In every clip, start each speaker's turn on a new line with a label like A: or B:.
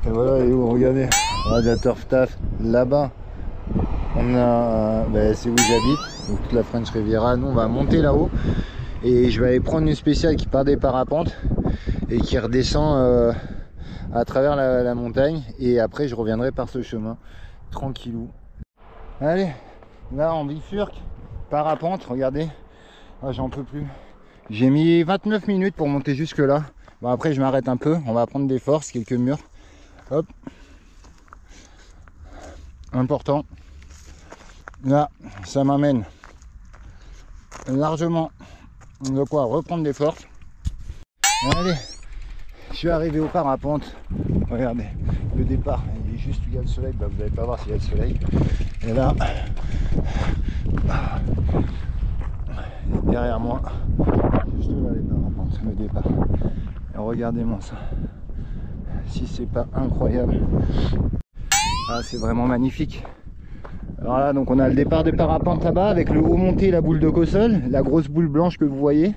A: Et voilà, et où, regardez, on a de la turf taf là-bas. On a, c'est où j'habite, donc toute la French Riviera. Nous on va monter là-haut et je vais aller prendre une spéciale qui part des parapentes et qui redescend à travers la montagne, et après je reviendrai par ce chemin tranquillou. Allez, là en bifurque, parapente, regardez, j'en peux plus. J'ai mis 29 minutes pour monter jusque là. Bon, après je m'arrête un peu, on va prendre des forces, quelques murs. Hop, important. Là, ça m'amène largement de quoi reprendre des forces. Allez, je suis arrivé au parapente. Regardez, le départ, il est juste où il y a le soleil. Vous n'allez pas voir s'il y a le soleil. Et là, derrière moi, juste là les parapentes, le départ. Et regardez-moi ça. Si c'est pas incroyable. Ah, c'est vraiment magnifique. Alors là, donc on a le départ de parapente là-bas avec le haut monté, la boule de Cossol, la grosse boule blanche que vous voyez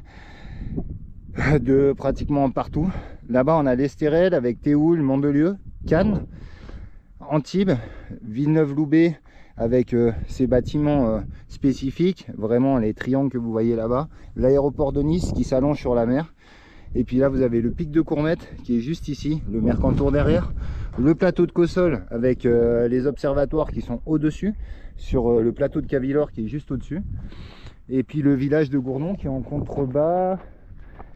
A: de pratiquement partout. Là-bas, on a l'Estérel avec Théoul, Mandelieu, Cannes, Antibes, Villeneuve-Loubet avec ses bâtiments spécifiques, vraiment les triangles que vous voyez là-bas, l'aéroport de Nice qui s'allonge sur la mer. Et puis là, vous avez le pic de Courmette qui est juste ici, le Mercantour derrière, le plateau de Cossol avec les observatoires qui sont au-dessus, sur le plateau de Cavillor qui est juste au-dessus, et puis le village de Gourdon qui est en contrebas.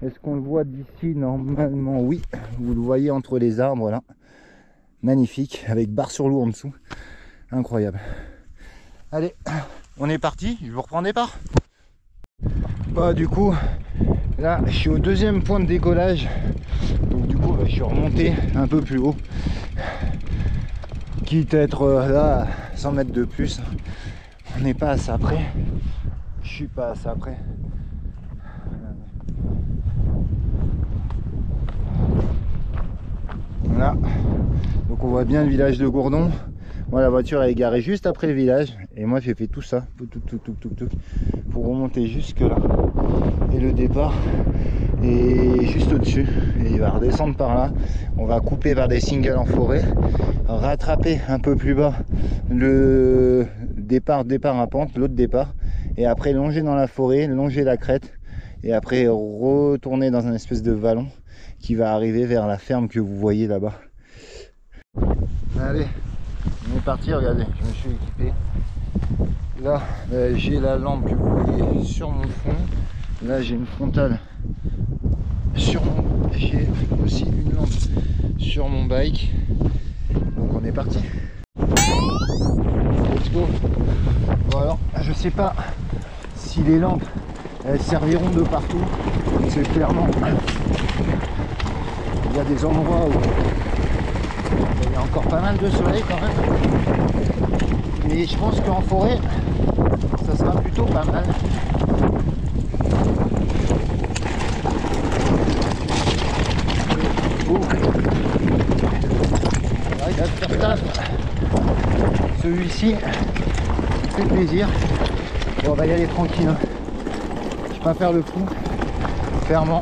A: Est-ce qu'on le voit d'ici? Normalement oui, vous le voyez entre les arbres là, magnifique, avec Bar-sur-Loup en dessous, incroyable. Allez, on est parti, je vous reprends départ. Bah du coup, là je suis au deuxième point de décollage, donc du coup je suis remonté un peu plus haut, quitte à être là 100 mètres de plus. On n'est pas à ça près, je suis pas à ça près. Voilà, donc on voit bien le village de Gourdon. Moi la voiture est garée juste après le village et moi j'ai fait tout ça pour remonter jusque là, et le départ est juste au dessus et il va redescendre par là. On va couper par des singles en forêt, rattraper un peu plus bas le départ à pente, l'autre départ, et après longer dans la forêt, longer la crête, et après retourner dans un espèce de vallon qui va arriver vers la ferme que vous voyez là-bas. Allez, on est parti, regardez, je me suis équipé. Là, j'ai la lampe que vous voyez sur mon front. Là, j'ai une frontale sur mon... J'ai aussi une lampe sur mon bike. Donc on est parti. Let's go. Bon alors, je sais pas si les lampes elles serviront de partout. C'est clairement... Il y a des endroits où il y a encore pas mal de soleil quand même. Et je pense qu'en forêt, ça sera plutôt pas mal. Celui-ci fait plaisir. Bon, on va y aller tranquille, hein. Je vais pas faire le fou, clairement.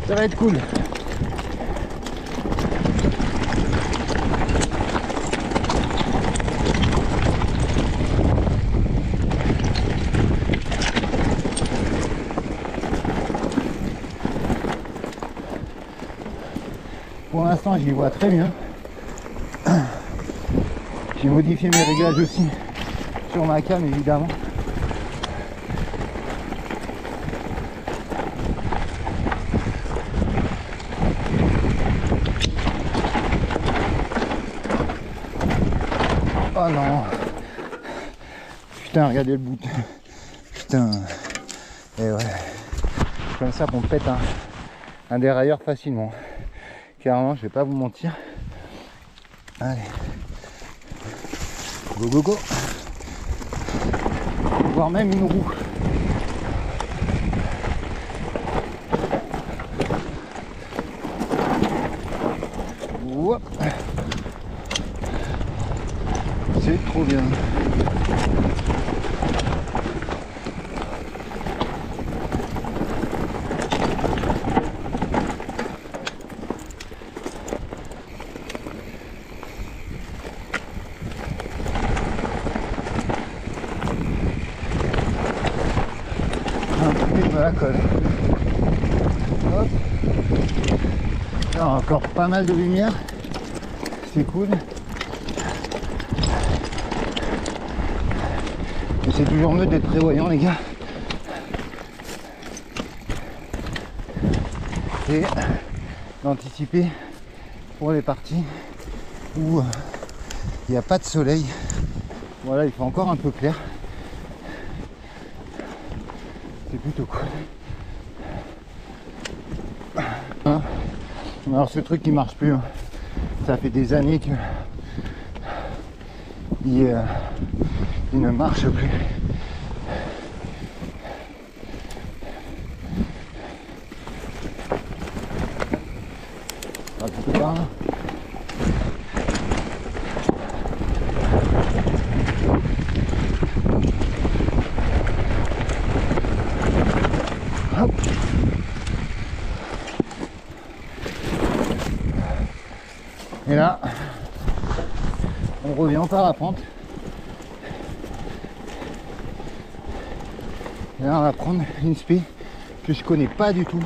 A: Ça va être cool. Pour l'instant, j'y vois très bien. J'ai modifié mes réglages aussi sur ma cam, évidemment. Oh non. Putain, regardez le bout. Putain. Et ouais. C'est comme ça qu'on pète un dérailleur facilement. Clairement, je vais pas vous mentir. Allez. Go go go. Voire même une roue. Hop. C'est trop bien. De la colle. Hop. Là, encore pas mal de lumière. C'est cool. Et c'est toujours mieux d'être prévoyant, les gars. Et d'anticiper pour les parties où il n'y a pas de soleil. Voilà, il fait encore un peu clair. C'est plutôt cool. Alors ce truc qui marche plus, ça fait des années que il ne marche plus. Un petit peu par là. Hop. Et là, on revient par la pente. Et là, on va prendre une spé que je connais pas du tout.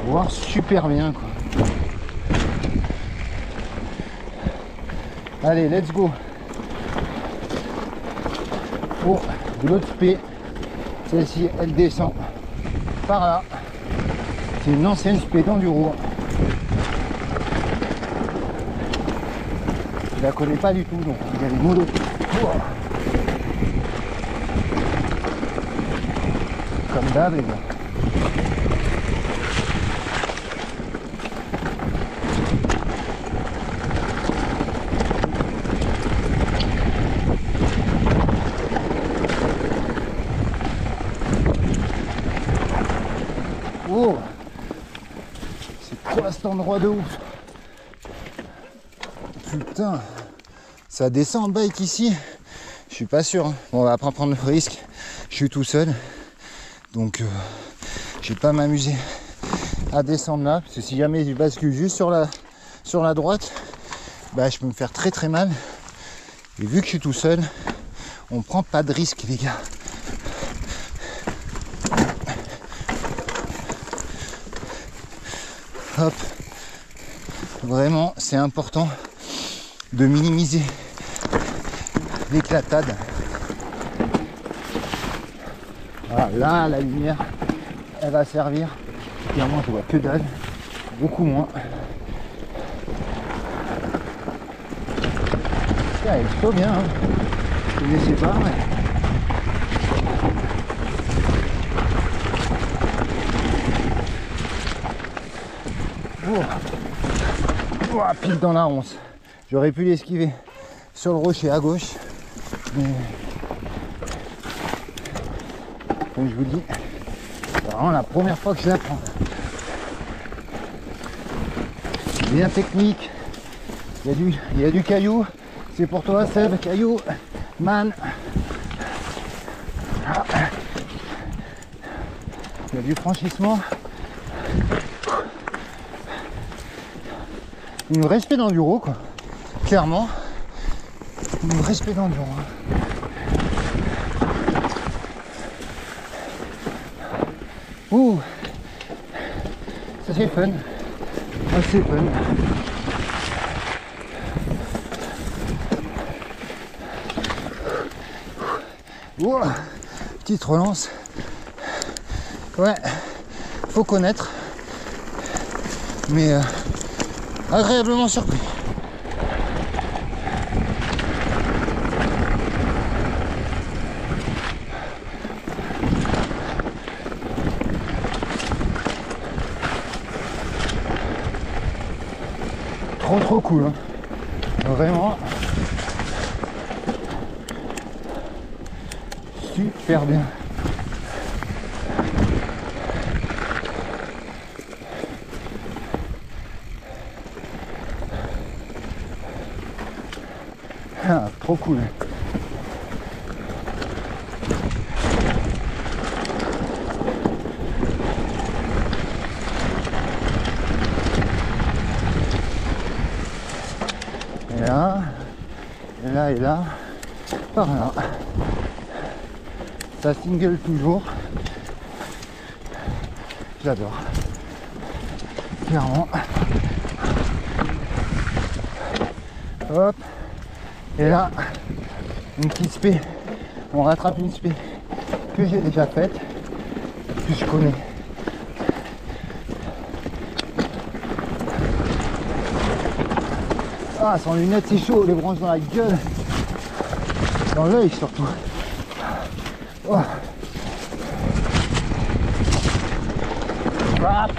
A: Voir super bien, quoi. Allez, let's go. Pour l'autre spé. Celle-ci, elle descend par là. C'est une ancienne spé d'enduro. Je la connais pas du tout, donc il y a les mollo. Comme d'hab, les gars. Oh, c'est quoi cet endroit de ouf? Putain, ça descend en bike ici. Je suis pas sûr. Hein. Bon, on va pas prendre le risque. Je suis tout seul, donc je vais pas m'amuser à descendre là, parce que si jamais je bascule juste sur la droite, bah je peux me faire très très mal. Et vu que je suis tout seul, on prend pas de risque, les gars. Hop, vraiment c'est important de minimiser l'éclatade. Voilà, là la lumière elle va servir. Clairement je vois que dalle, beaucoup moins. Ça est plutôt bien, hein. Je connaissais pas, mais... Oh, pile dans la ronce. J'aurais pu l'esquiver sur le rocher à gauche, mais comme je vous dis, c'est vraiment la première fois que je la prends. Bien technique. Il y a du caillou. C'est pour toi, Seb. Caillou, man. Il y a du franchissement. Une respect d'enduro, quoi. Clairement, une respect d'enduro. Ouh, ça c'est fun. Assez fun. Ouh, petite relance. Ouais, faut connaître. Mais agréablement surpris. Trop cool, hein. Vraiment super bien. Ah, trop cool. Et là, et là, et là, par là. Ça single toujours. J'adore. Clairement. Hop. Et là, une petite spé. On rattrape une spé que j'ai déjà faite, que je connais. Ah, sans lunettes c'est chaud, les branches dans la gueule. Dans l'œil surtout. Oh. Hop.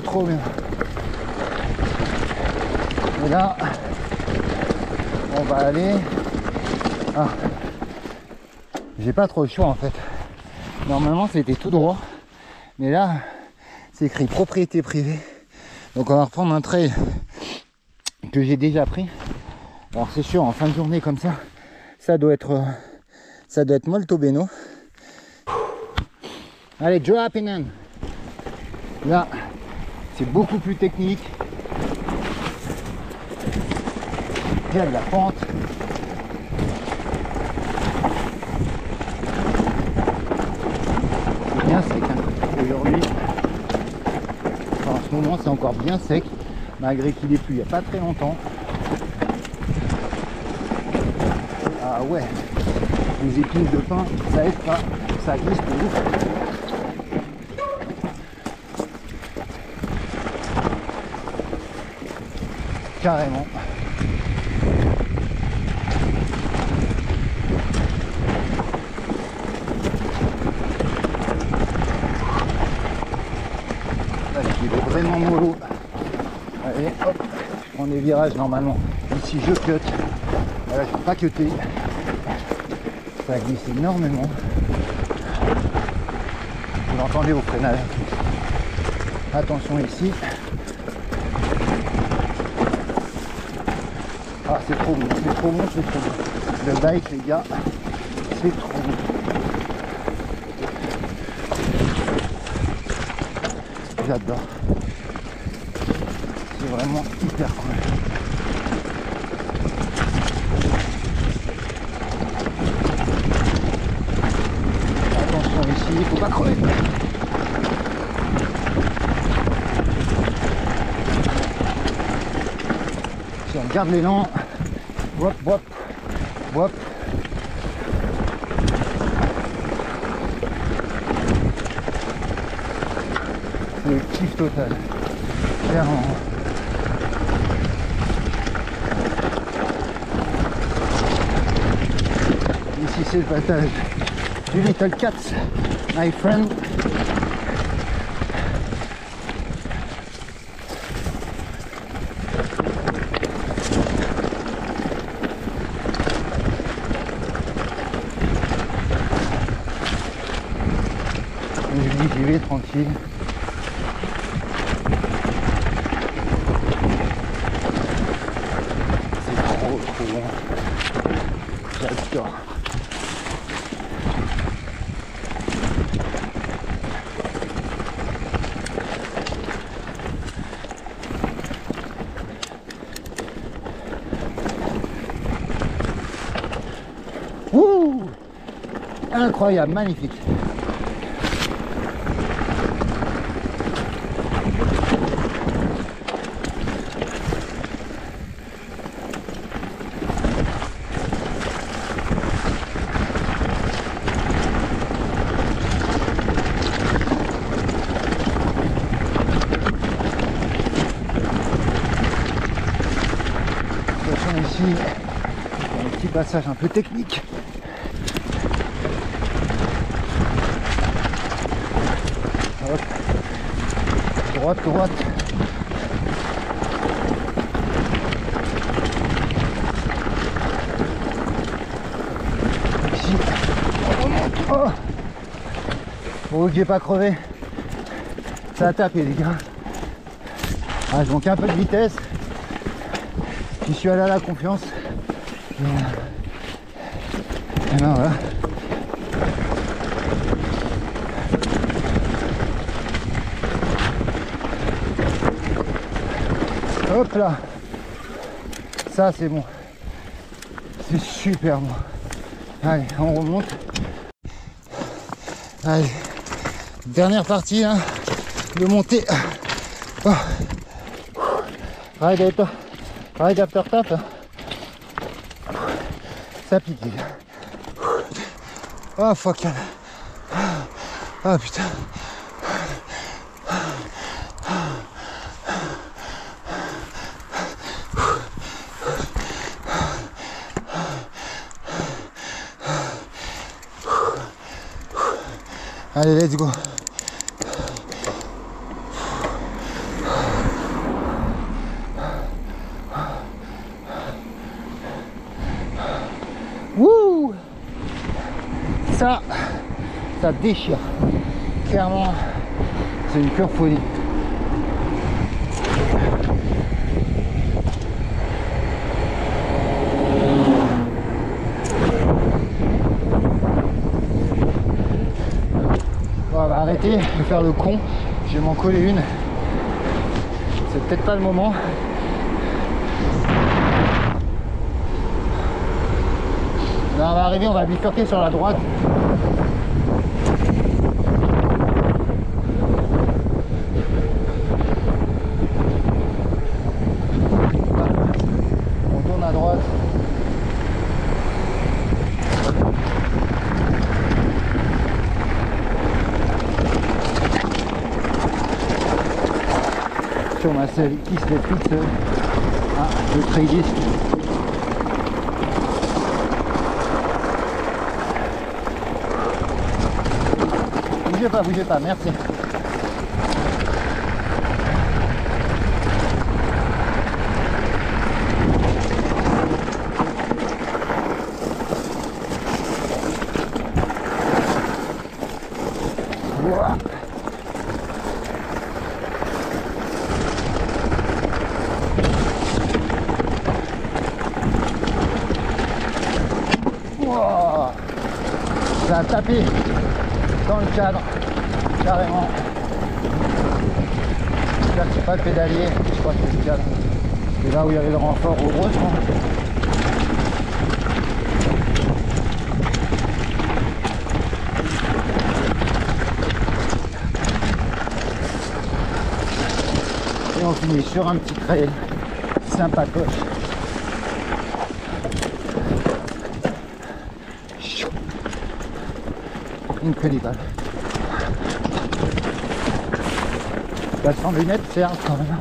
A: Trop bien. Et là, on va aller. Ah. J'ai pas trop le choix en fait. Normalement c'était tout droit. Mais là, c'est écrit propriété privée. Donc on va reprendre un trail que j'ai déjà pris. Alors c'est sûr, en fin de journée comme ça, ça doit être molto bene. Allez, drop in. Là, c'est beaucoup plus technique. Il y a de la pente. C'est bien sec hein. Aujourd'hui. Enfin, en ce moment c'est encore bien sec. Malgré qu'il ait plu il n'y a pas très longtemps. Ah ouais. Les épines de pin, ça aide pas. Ça glisse pour vous. Carrément. Là, il est vraiment mollo. Allez, hop, je prends des virages normalement. Ici, je cut. Là, je ne vais pas cutter. Ça glisse énormément. Vous l'entendez au freinage. Attention ici. Ah, c'est trop bon, c'est trop bon, c'est trop bon. Le bike, les gars, c'est trop bon. J'adore. C'est vraiment hyper cool. Attention ici, il faut pas crever. Si on garde l'élan, wop wop wop. C'est le kiff total, clairement. Ici c'est le passage du Little Cats, my friend. J'y vais tranquille. C'est trop bon. J'adore. Ouh! Incroyable, magnifique. Ici, un petit passage un peu technique. Hop. Droite, droite. Ici, on remonte. Oh. Pour vous qui n'ayez pas crevé, ça a tapé les gars. Ah, je manquais un peu de vitesse. J'y suis allé à la confiance. Et ben voilà. Hop là. Ça c'est bon. C'est super bon. Allez, on remonte. Allez. Dernière partie hein, de montée. Oh. Ride after tap. Ça pique. Oh fuck. Oh putain. Allez, let's go. Wouh! Ça déchire. Clairement, c'est une pure folie. Bon, on va arrêter de faire le con. Je vais m'en coller une. C'est peut-être pas le moment. Là, on va arriver, on va bifurquer sur la droite. On tourne à droite. Sur ma selle qui se fait toute seule. Ah, le trailiste. Bougez pas, merci. Voilà. Wow. Ça a tapé dans le cadre. Carrément. J'espère que c'est pas le pédalier, je crois que c'est le cadre. C'est là où il y avait le renfort, heureusement. Et on finit sur un petit trail sympatoche. Incroyable. Sans lunettes, c'est un quand même.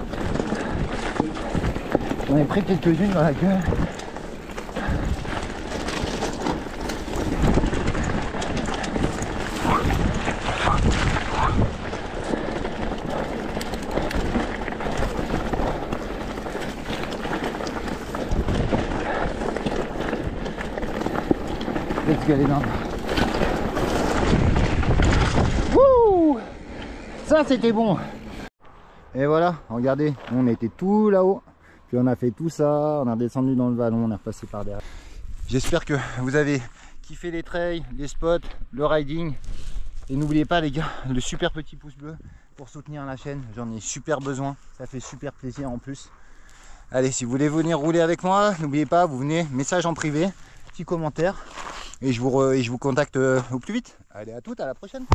A: J'en ai pris quelques-unes dans la gueule. Let's go les dents. Wouh! Ça c'était bon. Et voilà, regardez, on était tout là-haut, puis on a fait tout ça, on a descendu dans le vallon, on est repassé par derrière. J'espère que vous avez kiffé les trails, les spots, le riding. Et n'oubliez pas les gars, le super petit pouce bleu pour soutenir la chaîne, j'en ai super besoin, ça fait super plaisir en plus. Allez, si vous voulez venir rouler avec moi, n'oubliez pas, vous venez, message en privé, petit commentaire, et je vous contacte au plus vite. Allez, à toutes, à la prochaine.